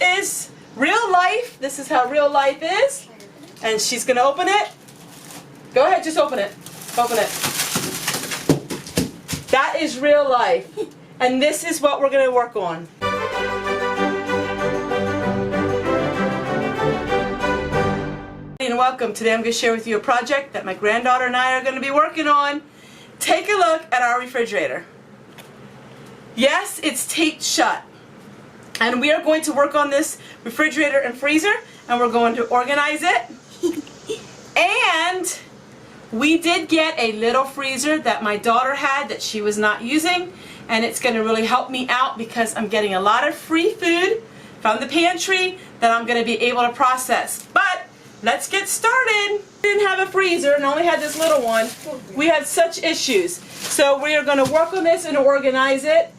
is real life. This is how real life is. And she's going to open it. Go ahead, just open it. Open it. That is real life. And this is what we're going to work on. And welcome. Today I'm going to share with you a project that my granddaughter and I are going to be working on. Take a look at our refrigerator. Yes, it's taped shut. And we are going to work on this refrigerator and freezer, and we're going to organize it. And we did get a little freezer that my daughter had that she was not using, and it's going to really help me out because I'm getting a lot of free food from the pantry that I'm going to be able to process. But let's get started. We didn't have a freezer and only had this little one. We had such issues. So we are going to work on this and organize it.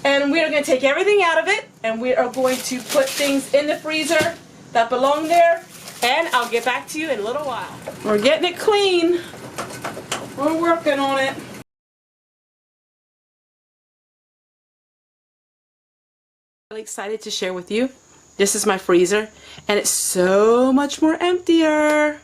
And we are going to take everything out of it, and we are going to put things in the freezer that belong there, and I'll get back to you in a little while. We're getting it clean. We're working on it. I'm really excited to share with you. This is my freezer, and it's so much more emptier.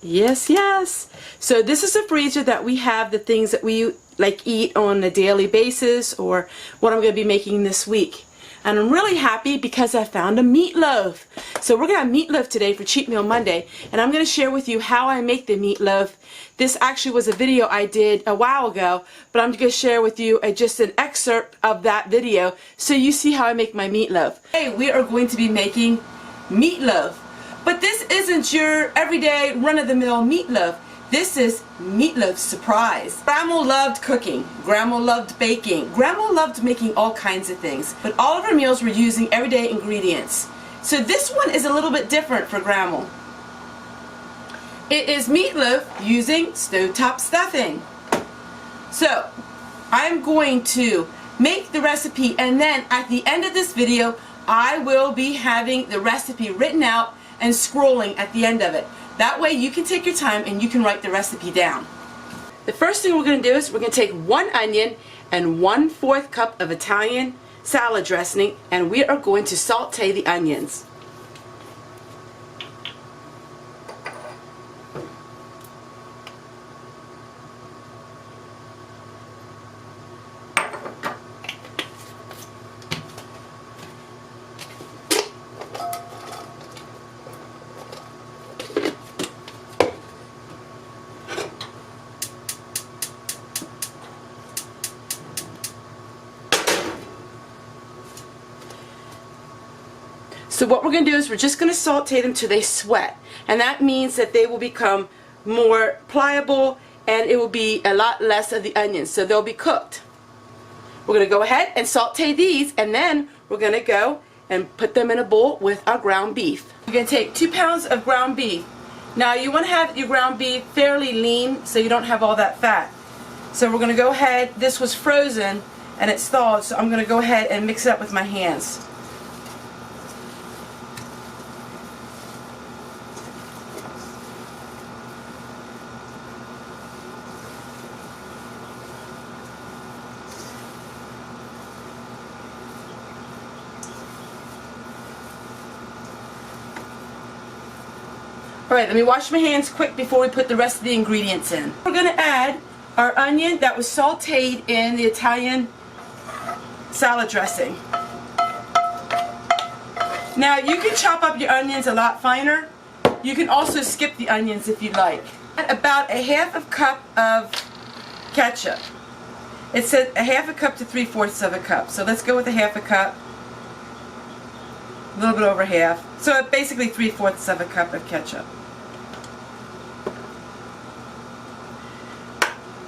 Yes, yes. So this is a freezer that we have the things that we like eat on a daily basis, or what I'm going to be making this week. And I'm really happy because I found a meatloaf. So we're going to have meatloaf today for Cheat Meal Monday, and I'm going to share with you how I make the meatloaf. This actually was a video I did a while ago, but I'm going to share with you just an excerpt of that video so you see how I make my meatloaf. Today we are going to be making meatloaf. But this isn't your everyday run-of-the-mill meatloaf. This is Meatloaf's surprise. Grandma loved cooking. Grandma loved baking. Grandma loved making all kinds of things. But all of her meals were using everyday ingredients. So this one is a little bit different for Grandma. It is meatloaf using stovetop stuffing. So I'm going to make the recipe, and then at the end of this video I will be having the recipe written out and scrolling at the end of it. That way you can take your time and you can write the recipe down. The first thing we're going to do is we're going to take 1 onion and 1/4 cup of Italian salad dressing, and we are going to saute the onions. So what we're going to do is we're just going to saute them till they sweat, and that means that they will become more pliable and it will be a lot less of the onions, so they'll be cooked. We're going to go ahead and saute these, and then we're going to go and put them in a bowl with our ground beef. We're going to take 2 pounds of ground beef. Now you want to have your ground beef fairly lean so you don't have all that fat. So we're going to go ahead, this was frozen and it's thawed, so I'm going to go ahead and mix it up with my hands. Alright, let me wash my hands quick before we put the rest of the ingredients in. We're going to add our onion that was sauteed in the Italian salad dressing. Now you can chop up your onions a lot finer. You can also skip the onions if you like. Add about a 1/2 cup of ketchup. It said a 1/2 cup to 3/4 of a cup. So let's go with a 1/2 cup. A little bit over half. So basically 3/4 of a cup of ketchup.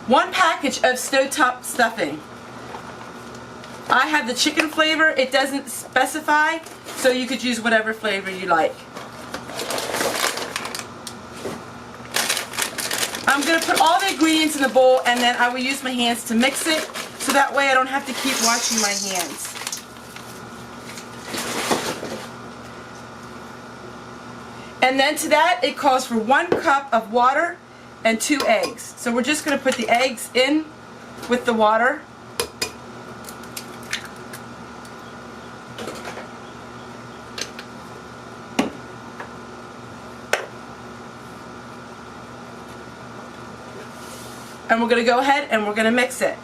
1 package of stovetop stuffing. I have the chicken flavor. It doesn't specify, so you could use whatever flavor you like. I'm going to put all the ingredients in the bowl, and then I will use my hands to mix it, so that way I don't have to keep washing my hands. And then to that, it calls for 1 cup of water and 2 eggs. So we're just going to put the eggs in with the water. and we're going to go ahead and we're going to mix it.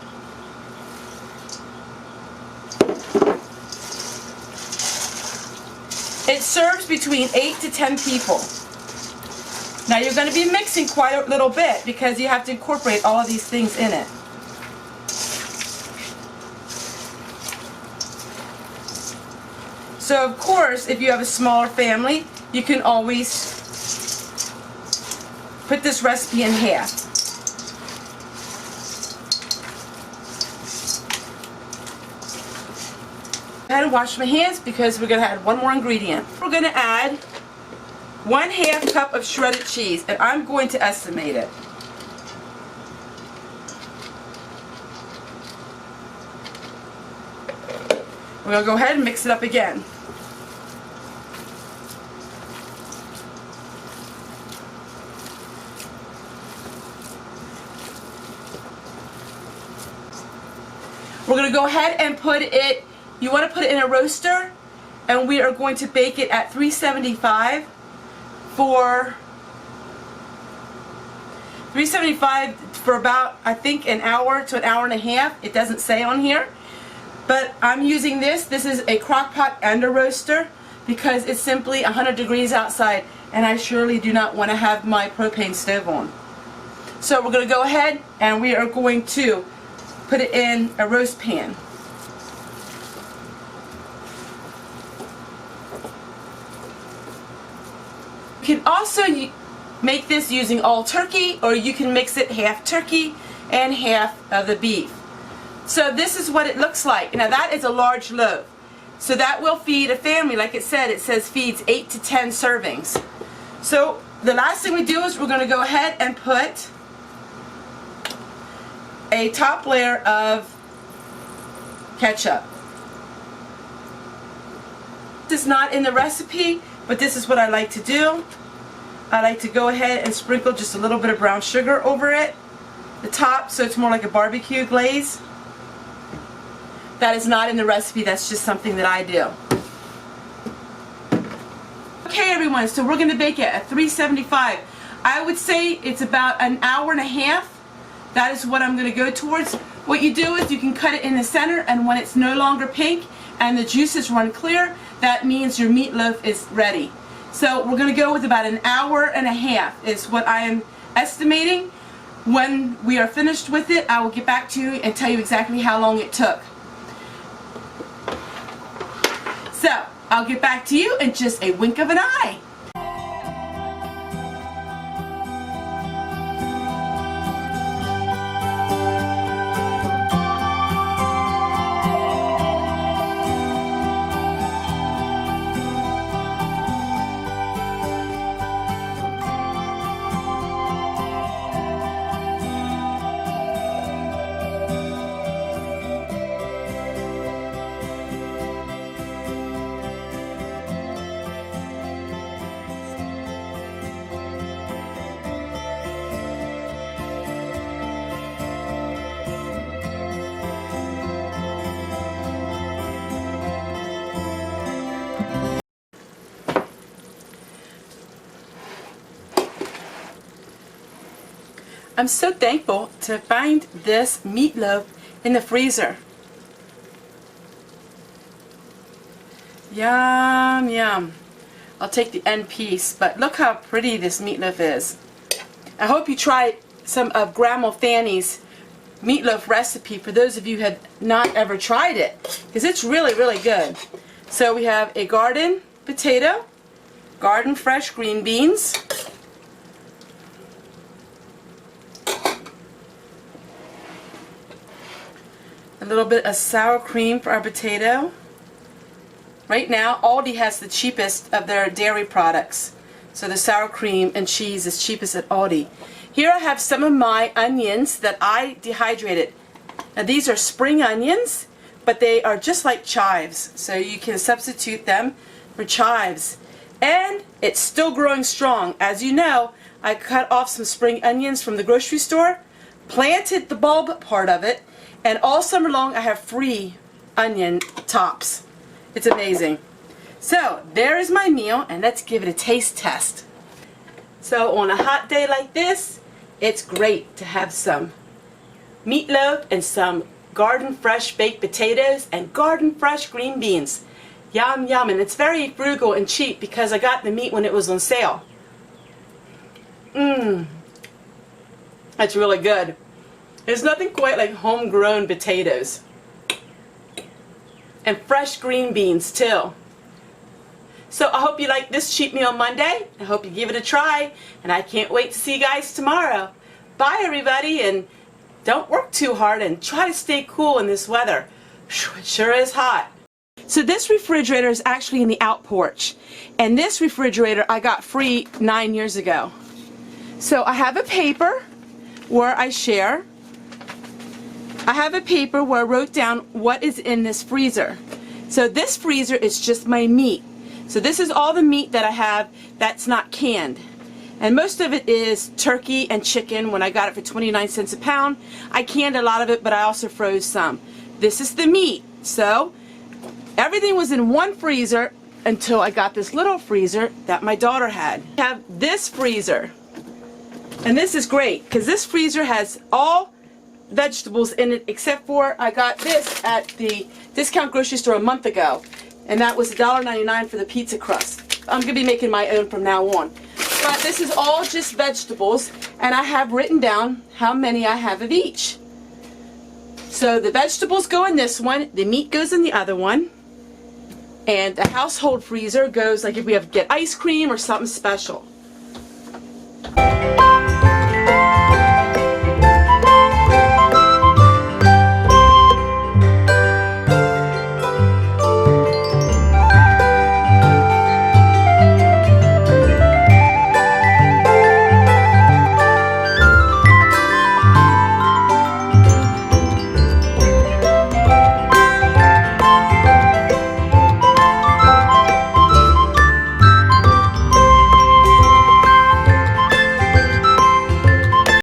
It serves between 8 to 10 people. Now you're going to be mixing quite a little bit because you have to incorporate all of these things in it. So of course, if you have a smaller family, you can always put this recipe in half. I had to wash my hands because we're going to add one more ingredient. We're going to add 1/2 cup of shredded cheese, and I'm going to estimate it. We're going to go ahead and mix it up again. We're going to go ahead and put it, you want to put it in a roaster, and we are going to bake it at 375 for about, I think, an hour to an hour and a half. It doesn't say on here, but I'm using this. This is a crock pot and a roaster because it's simply 100 degrees outside, and I surely do not want to have my propane stove on. So we're going to go ahead and we are going to put it in a roast pan. You can also make this using all turkey, or you can mix it half turkey and half of the beef. So this is what it looks like. Now that is a large loaf. So that will feed a family. Like it says feeds 8 to 10 servings. So the last thing we do is we're going to go ahead and put a top layer of ketchup. This is not in the recipe, but this is what I like to do. I like to go ahead and sprinkle just a little bit of brown sugar over it, the top, so it's more like a barbecue glaze. That is not in the recipe, that's just something that I do. Okay everyone, so we're going to bake it at 375. I would say it's about an hour and a half. That is what I'm going to go towards. What you do is you can cut it in the center, and when it's no longer pink and the juices run clear, that means your meatloaf is ready. So we're going to go with about an hour and a half is what I am estimating. When we are finished with it, I will get back to you and tell you exactly how long it took. So I'll get back to you in just a wink of an eye. I'm so thankful to find this meatloaf in the freezer. Yum, yum. I'll take the end piece, but look how pretty this meatloaf is. I hope you try some of Grandma Fanny's meatloaf recipe for those of you who have not ever tried it, because it's really, really good. So we have a garden potato, garden fresh green beans, a little bit of sour cream for our potato. Right now, Aldi has the cheapest of their dairy products. So the sour cream and cheese is cheapest at Aldi. Here I have some of my onions that I dehydrated. Now these are spring onions, but they are just like chives. So you can substitute them for chives. And it's still growing strong. As you know, I cut off some spring onions from the grocery store, planted the bulb part of it, and all summer long I have free onion tops. It's amazing. So there is my meal, and let's give it a taste test. So on a hot day like this, it's great to have some meatloaf and some garden fresh baked potatoes and garden fresh green beans. Yum, yum. And it's very frugal and cheap because I got the meat when it was on sale. Mmm. That's really good. There's nothing quite like homegrown potatoes. And fresh green beans too. So I hope you like this cheat meal Monday. I hope you give it a try. And I can't wait to see you guys tomorrow. Bye everybody, and don't work too hard and try to stay cool in this weather. It sure is hot. So this refrigerator is actually in the out porch. And this refrigerator I got free 9 years ago. So I have a paper where I share. I have a paper where I wrote down what is in this freezer. So this freezer is just my meat. So this is all the meat that I have that's not canned. And most of it is turkey and chicken when I got it for 29 cents a pound. I canned a lot of it, but I also froze some. This is the meat. So everything was in one freezer until I got this little freezer that my daughter had. I have this freezer. And this is great because this freezer has all vegetables in it except for I got this at the discount grocery store a month ago. And that was $1.99 for the pizza crust. I'm going to be making my own from now on. But this is all just vegetables, and I have written down how many I have of each. So the vegetables go in this one, the meat goes in the other one, and the household freezer goes like if we have to get ice cream or something special.